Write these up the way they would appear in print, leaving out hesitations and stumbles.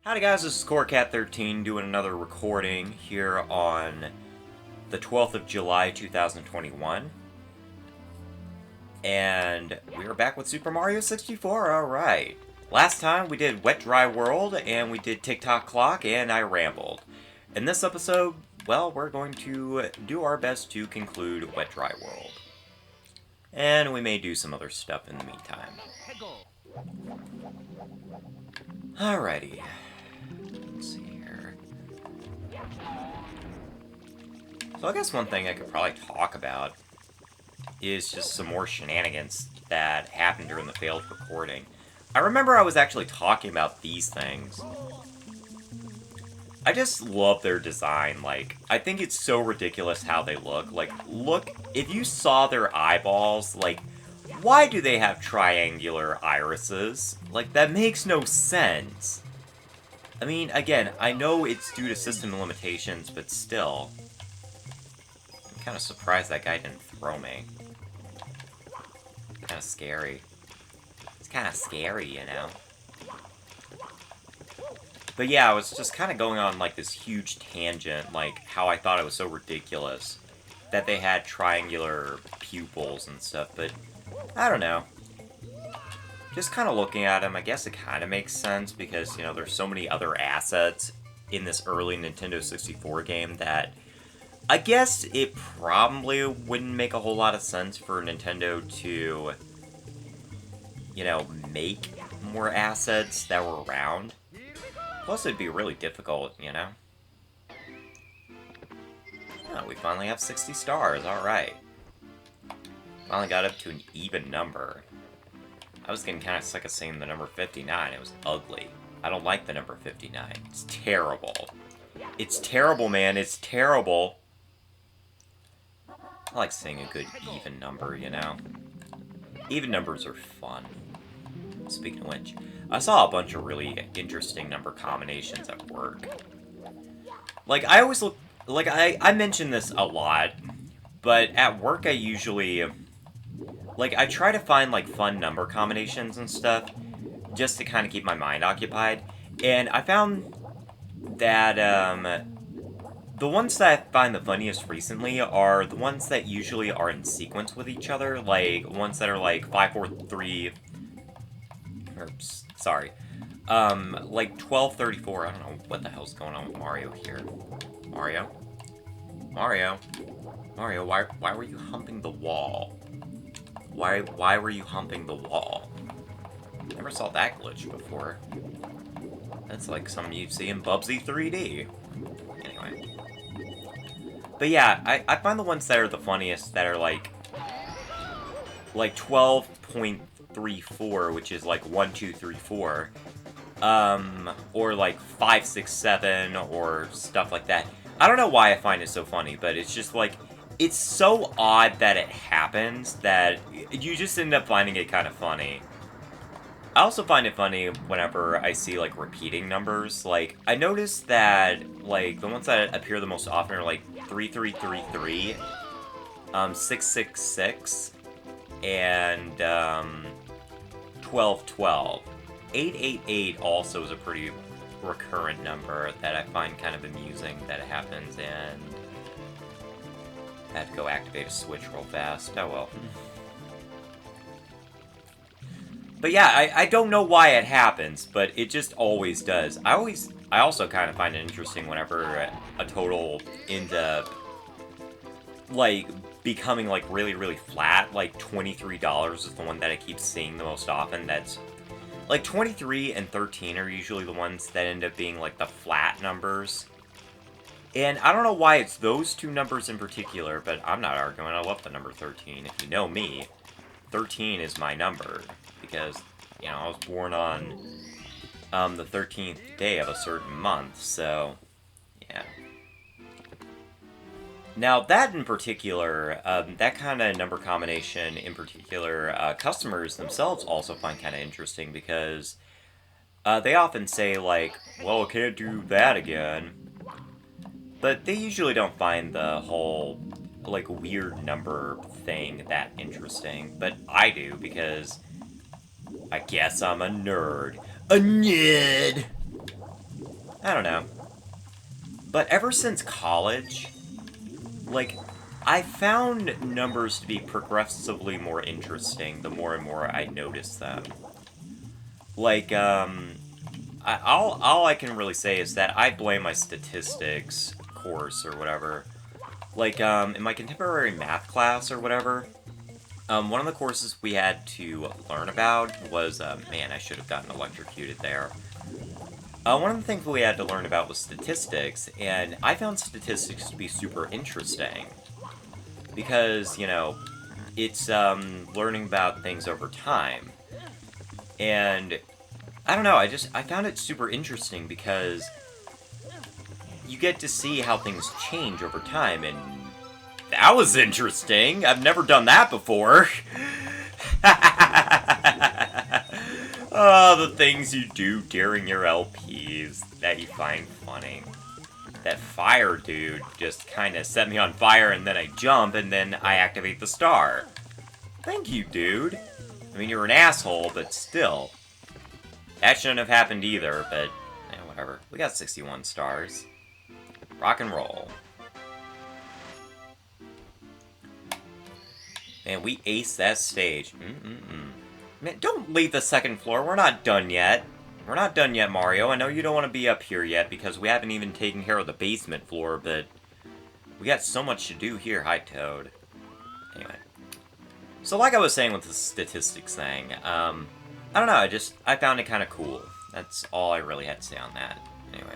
Howdy guys, this is CoreCat13 doing another recording here on the 12th of July 2021. And we are back with Super Mario 64, alright. Last time we did Wet Dry World, and we did Tick Tock Clock, and I rambled. In this episode, well, we're going to do our best to conclude Wet Dry World. And we may do some other stuff in the meantime. Alrighty. Let's see here. So I guess one thing I could probably talk about is just some more shenanigans that happened during the failed recording. I remember I was actually talking about these things. I just love their design. Like, I think it's so ridiculous how they look. Like, look, if you saw their eyeballs, like, why do they have triangular irises? Like, that makes no sense. I mean, again, I know it's due to system limitations, but still. I'm kind of surprised that guy didn't throw me. Kind of scary. It's kind of scary, you know? But yeah, I was just kind of going on, like, this huge tangent, like, how I thought it was so ridiculous that they had triangular pupils and stuff, but I don't know. Just kind of looking at them, I guess it kind of makes sense because, you know, there's so many other assets in this early Nintendo 64 game that I guess it probably wouldn't make a whole lot of sense for Nintendo to, you know, make more assets that were around. Plus, it'd be really difficult, you know? Oh, we finally have 60 stars, alright. Finally got up to an even number. I was getting kind of sick of seeing the number 59. It was ugly. I don't like the number 59. It's terrible. It's terrible, man. It's terrible. I like seeing a good even number, you know? Even numbers are fun. Speaking of which, I saw a bunch of really interesting number combinations at work. Like, I always look... Like, I mention this a lot, but at work I usually... Like, I try to find, like, fun number combinations and stuff, just to kind of keep my mind occupied. And I found that, the ones that I find the funniest recently are the ones that usually are in sequence with each other. Like, ones that are, like, 5, 4, 3... Oops, sorry. Like, 12, 34. I don't know what the hell's going on with Mario here. Mario? Mario? Mario, why were you humping the wall? Why were you humping the wall? Never saw that glitch before. That's like something you'd see in Bubsy 3D. Anyway. But yeah, I find the ones that are the funniest that are like 12.34, which is like 1, 2, 3, 4. Or like 5, 6, 7, or stuff like that. I don't know why I find it so funny, but it's just like, it's so odd that it happens that you just end up finding it kind of funny. I also find it funny whenever I see, like, repeating numbers. Like, I noticed that, like, the ones that appear the most often are, like, 3333, 666, and, 1212. 888 also is a pretty recurrent number that I find kind of amusing that it happens, and I had to go activate a switch real fast. Oh well. But yeah, I don't know why it happens, but it just always does. I also kind of find it interesting whenever a total ends up, like, becoming, like, really, really flat. Like, $23 is the one that I keep seeing the most often. That's, like, 23 and 13 are usually the ones that end up being, like, the flat numbers. And I don't know why it's those two numbers in particular, but I'm not arguing. I love the number 13. If you know me, 13 is my number. Because, you know, I was born on the 13th day of a certain month, so, yeah. Now, that in particular, that kind of number combination in particular, customers themselves also find kind of interesting because they often say, like, well, I can't do that again. But they usually don't find the whole, like, weird number thing that interesting. But I do, because I guess I'm a nerd. A nerd! I don't know. But ever since college, like, I found numbers to be progressively more interesting the more and more I notice them. Like, all I can really say is that I blame my statistics course or whatever. Like, in my contemporary math class or whatever, one of the courses we had to learn about was, man, I should have gotten electrocuted there. One of the things we had to learn about was statistics, and I found statistics to be super interesting. Because, you know, it's, learning about things over time. And, I don't know, I found it super interesting because you get to see how things change over time, and that was interesting. I've never done that before. Oh, the things you do during your LPs that you find funny. That fire dude just kind of set me on fire, and then I jump, and then I activate the star. Thank you, dude. I mean, you're an asshole, but still. That shouldn't have happened either, but whatever. We got 61 stars. Rock and roll. Man, we aced that stage. Man, don't leave the second floor. We're not done yet. We're not done yet, Mario. I know you don't want to be up here yet because we haven't even taken care of the basement floor, but we got so much to do here. Hi, Toad. Anyway. So like I was saying with the statistics thing, I don't know, I found it kind of cool. That's all I really had to say on that. Anyway.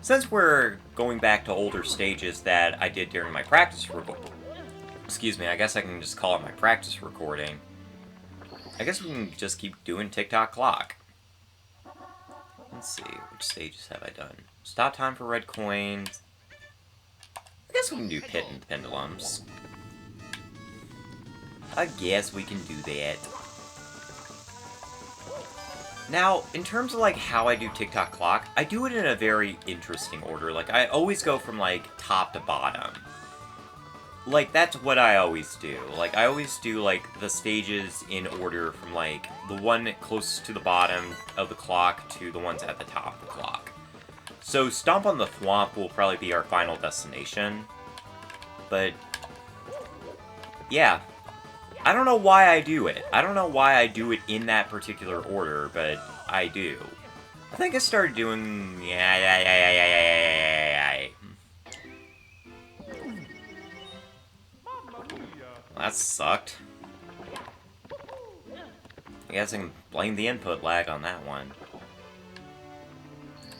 Since we're going back to older stages that I did during my practice excuse me, I guess I can just call it my practice recording. I guess we can just keep doing Tick Tock Clock. Let's see, which stages have I done? Stop time for red coins. I guess we can do Pit and Pendulums. I guess we can do that. Now, in terms of, like, how I do Tick Tock Clock, I do it in a very interesting order. Like, I always go from, like, top to bottom. Like, that's what I always do. Like, I always do, like, the stages in order from, like, the one closest to the bottom of the clock to the ones at the top of the clock. So, Stomp on the Thwomp will probably be our final destination. But, yeah. I don't know why I do it. I don't know why I do it in that particular order, but I do. I think I started doing... That sucked. I guess I can blame the input lag on that one.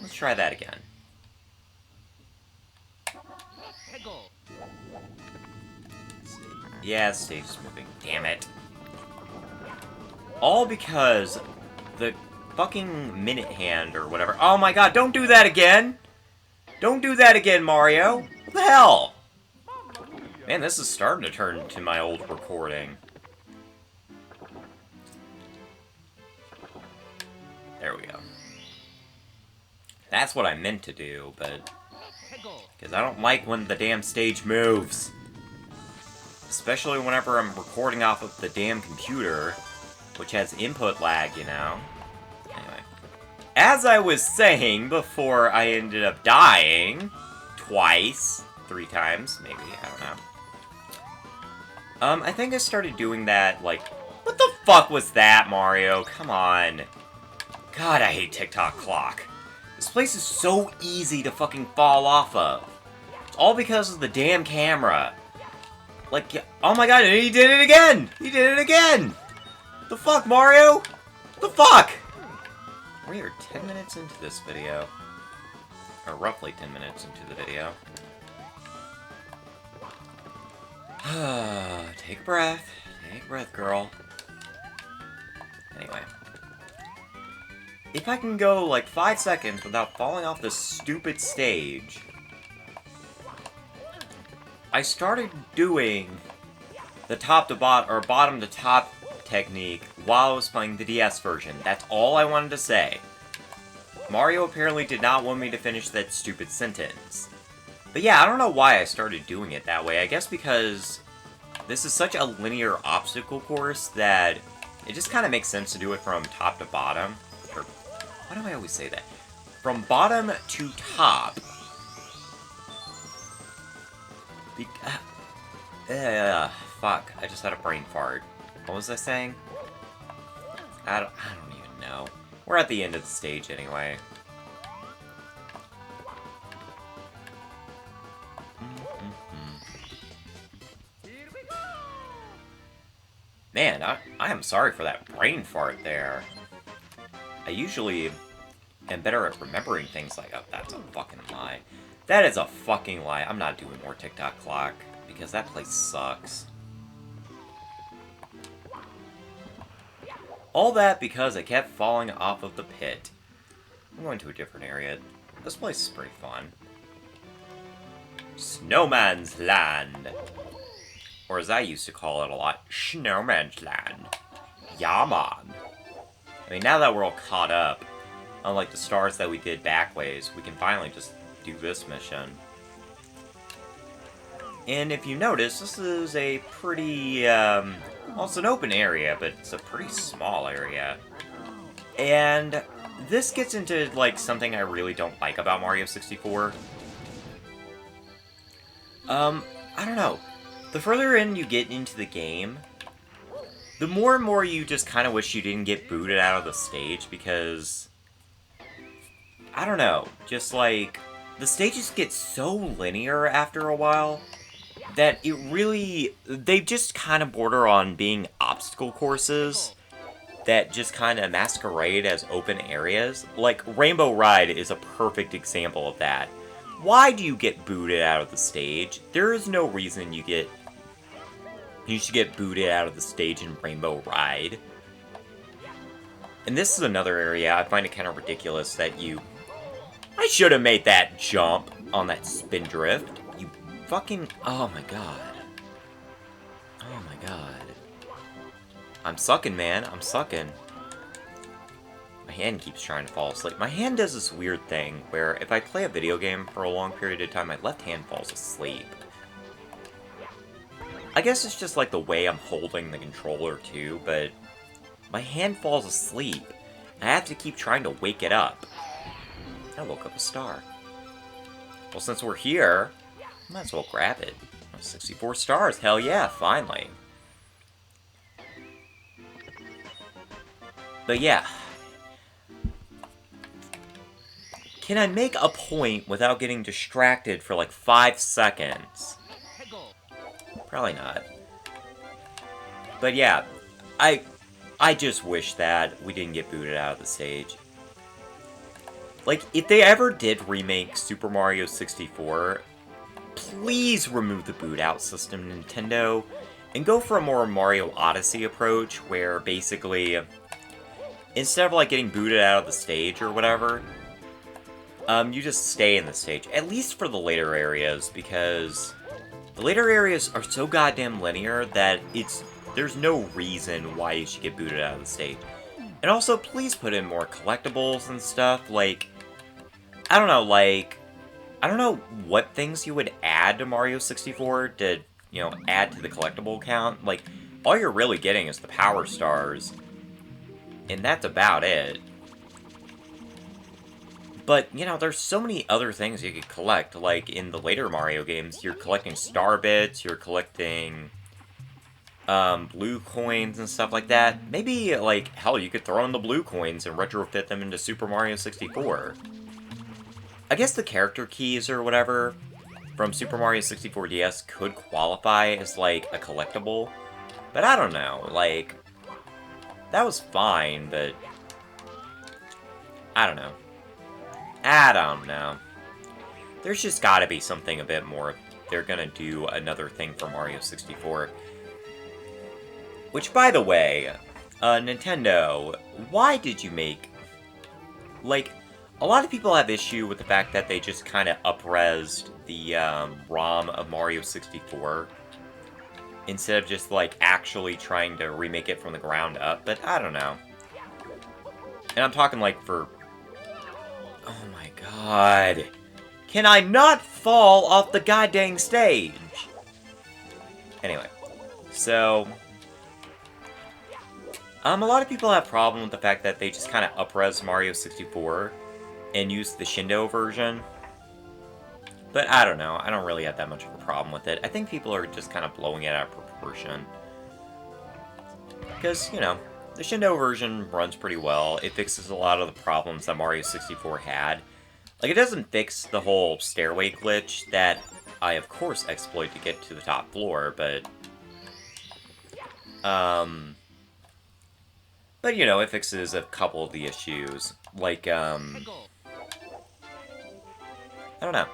Let's try that again. Yeah, the stage is moving. Damn it. All because the fucking minute hand or whatever. Oh my god, don't do that again! Don't do that again, Mario! What the hell? Man, this is starting to turn into my old recording. There we go. That's what I meant to do, but... because I don't like when the damn stage moves. Especially whenever I'm recording off of the damn computer, which has input lag, you know? Anyway. As I was saying before I ended up dying, twice, 3 times, maybe, I don't know. I think I started doing that, like... What the fuck was that, Mario? Come on. God, I hate Tick Tock Clock. This place is so easy to fucking fall off of. It's all because of the damn camera. Like, oh my god, he did it again! He did it again! The fuck, Mario? The fuck? We are 10 minutes into this video. Or roughly 10 minutes into the video. Take a breath. Take a breath, girl. Anyway. If I can go, like, 5 seconds without falling off this stupid stage... I started doing the top to bottom, or bottom to top technique while I was playing the DS version. That's all I wanted to say. Mario apparently did not want me to finish that stupid sentence. But yeah, I don't know why I started doing it that way. I guess because this is such a linear obstacle course that it just kind of makes sense to do it from top to bottom. Or, why do I always say that? from bottom to top. Fuck, I just had a brain fart. What was I saying? I don't even know. We're at the end of the stage anyway. Man, I am sorry for that brain fart there. I usually am better at remembering things like, oh, that's a fucking lie. That is a fucking lie. I'm not doing more Tick Tock Clock, because that place sucks. All that because I kept falling off of the pit. I'm going to a different area. This place is pretty fun. Snowman's Land. Or as I used to call it a lot, Snowman's Land. Yeah, man. I mean, now that we're all caught up, unlike the stars that we did backways, we can finally just do this mission. And if you notice, this is a pretty, well, it's an open area, but it's a pretty small area. And this gets into, like, something I really don't like about Mario 64. I don't know. The further in you get into the game, the more and more you just kind of wish you didn't get booted out of the stage, because I don't know, just like, the stages get so linear after a while that it really, they just kind of border on being obstacle courses that just kind of masquerade as open areas. Like, Rainbow Ride is a perfect example of that. Why do you get booted out of the stage? There is no reason you should get booted out of the stage in Rainbow Ride. And this is another area I find it kind of ridiculous that I should have made that jump on that spin drift. You fucking... Oh my god. Oh my god. I'm sucking, man. I'm sucking. My hand keeps trying to fall asleep. My hand does this weird thing where if I play a video game for a long period of time, my left hand falls asleep. I guess it's just like the way I'm holding the controller too, but my hand falls asleep. I have to keep trying to wake it up. I woke up a star. Well, since we're here, might as well grab it. 64 stars, hell yeah, finally. But yeah. Can I make a point without getting distracted for like 5 seconds? Probably not. But yeah, I just wish that we didn't get booted out of the stage. Like, if they ever did remake Super Mario 64, please remove the boot out system, Nintendo, and go for a more Mario Odyssey approach, where basically, instead of like getting booted out of the stage or whatever, you just stay in the stage, at least for the later areas, because the later areas are so goddamn linear that there's no reason why you should get booted out of the stage. And also, please put in more collectibles and stuff, like, I don't know what things you would add to Mario 64 to, you know, add to the collectible count. Like, all you're really getting is the Power Stars, and that's about it. But, you know, there's so many other things you could collect. Like, in the later Mario games, you're collecting star bits, you're collecting blue coins and stuff like that. Maybe, like, hell, you could throw in the blue coins and retrofit them into Super Mario 64. I guess the character keys or whatever from Super Mario 64 DS could qualify as, like, a collectible. But I don't know, like, that was fine, but I don't know. There's just gotta be something a bit more. They're gonna do another thing for Mario 64. Which, by the way, Nintendo, why did you make... Like, a lot of people have issue with the fact that they just kind of up-resed the ROM of Mario 64 instead of just, like, actually trying to remake it from the ground up, but I don't know. And I'm talking, like, for... Oh my god. Can I not fall off the goddamn stage? Anyway, so... a lot of people have a problem with the fact that they just kind of up-res Mario 64 and use the Shindo version. But I don't know. I don't really have that much of a problem with it. I think people are just kind of blowing it out of proportion. Because, you know, the Shindo version runs pretty well. It fixes a lot of the problems that Mario 64 had. Like, it doesn't fix the whole stairway glitch that I, of course, exploit to get to the top floor, but... But, you know, it fixes a couple of the issues. Like, I don't know.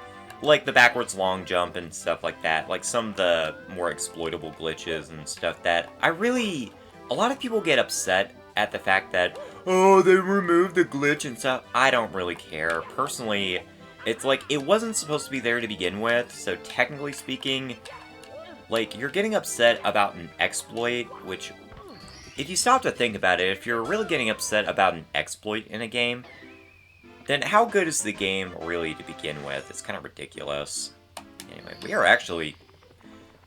Like the backwards long jump and stuff like that. Like, some of the more exploitable glitches and stuff that I really... A lot of people get upset at the fact that, oh, they removed the glitch and stuff. I don't really care. Personally, it's like, it wasn't supposed to be there to begin with, so technically speaking, like, you're getting upset about an exploit, which, if you stop to think about it, if you're really getting upset about an exploit in a game, then how good is the game really to begin with? It's kind of ridiculous. Anyway,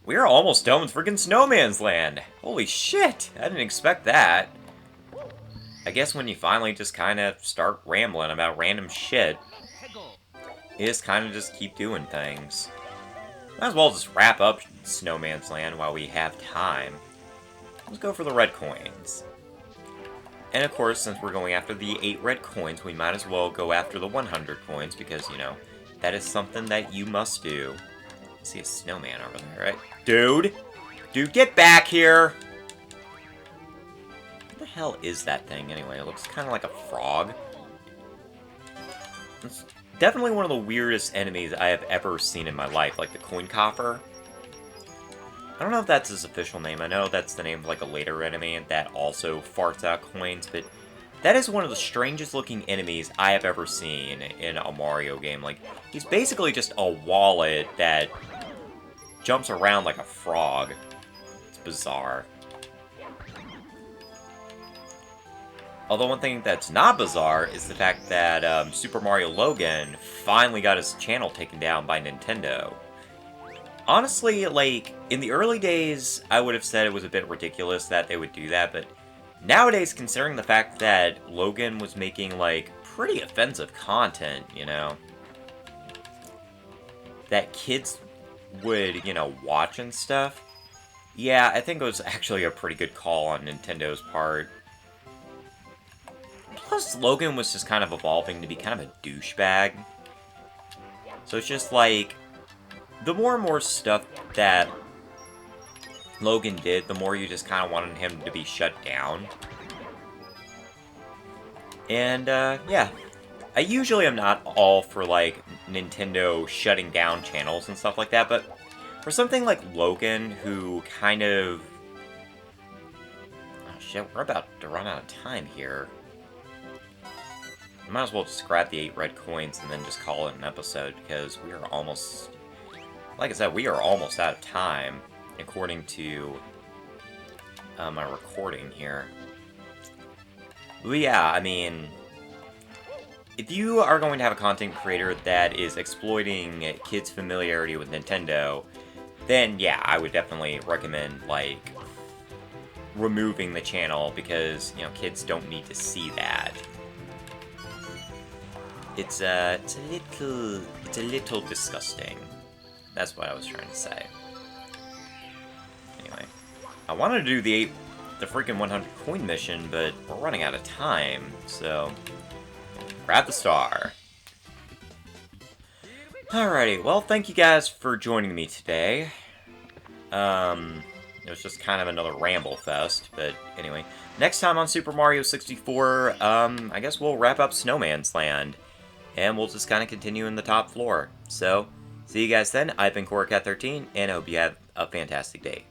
we are almost done with freaking Snowman's Land! Holy shit! I didn't expect that. I guess when you finally just kind of start rambling about random shit, you just kind of just keep doing things. Might as well just wrap up Snowman's Land while we have time. Let's go for the red coins. And of course, since we're going after the 8 red coins, we might as well go after the 100 coins, because, you know, that is something that you must do. I see a snowman over there, right? Dude! Dude, get back here! What the hell is that thing, anyway? It looks kind of like a frog. It's definitely one of the weirdest enemies I have ever seen in my life, like the coin coffer. I don't know if that's his official name. I know that's the name of, like, a later enemy that also farts out coins, but that is one of the strangest looking enemies I have ever seen in a Mario game. Like, he's basically just a wallet that jumps around like a frog. It's bizarre. Although one thing that's not bizarre is the fact that Super Mario Logan finally got his channel taken down by Nintendo. Honestly, like, in the early days, I would have said it was a bit ridiculous that they would do that, but nowadays, considering the fact that Logan was making, like, pretty offensive content, you know, that kids would, you know, watch and stuff, yeah, I think it was actually a pretty good call on Nintendo's part. Plus, Logan was just kind of evolving to be kind of a douchebag. So it's just like, the more and more stuff that Logan did, the more you just kind of wanted him to be shut down. And, yeah. I usually am not all for, like, Nintendo shutting down channels and stuff like that, but for something like Logan, who kind of... Oh, shit, we're about to run out of time here. I might as well just grab the 8 red coins and then just call it an episode, because we are almost... Like I said, we are almost out of time, according to my recording here. But yeah, I mean, if you are going to have a content creator that is exploiting kids' familiarity with Nintendo, then yeah, I would definitely recommend, like, removing the channel, because, you know, kids don't need to see that. It's a little disgusting. That's what I was trying to say. Anyway, I wanted to do the freaking 100 coin mission, but we're running out of time, so grab the star. Alrighty, well, thank you guys for joining me today. It was just kind of another ramble fest, but anyway. Next time on Super Mario 64, I guess we'll wrap up Snowman's Land, and we'll just kind of continue in the top floor. So, see you guys then. I've been CoreCat13, and I hope you have a fantastic day.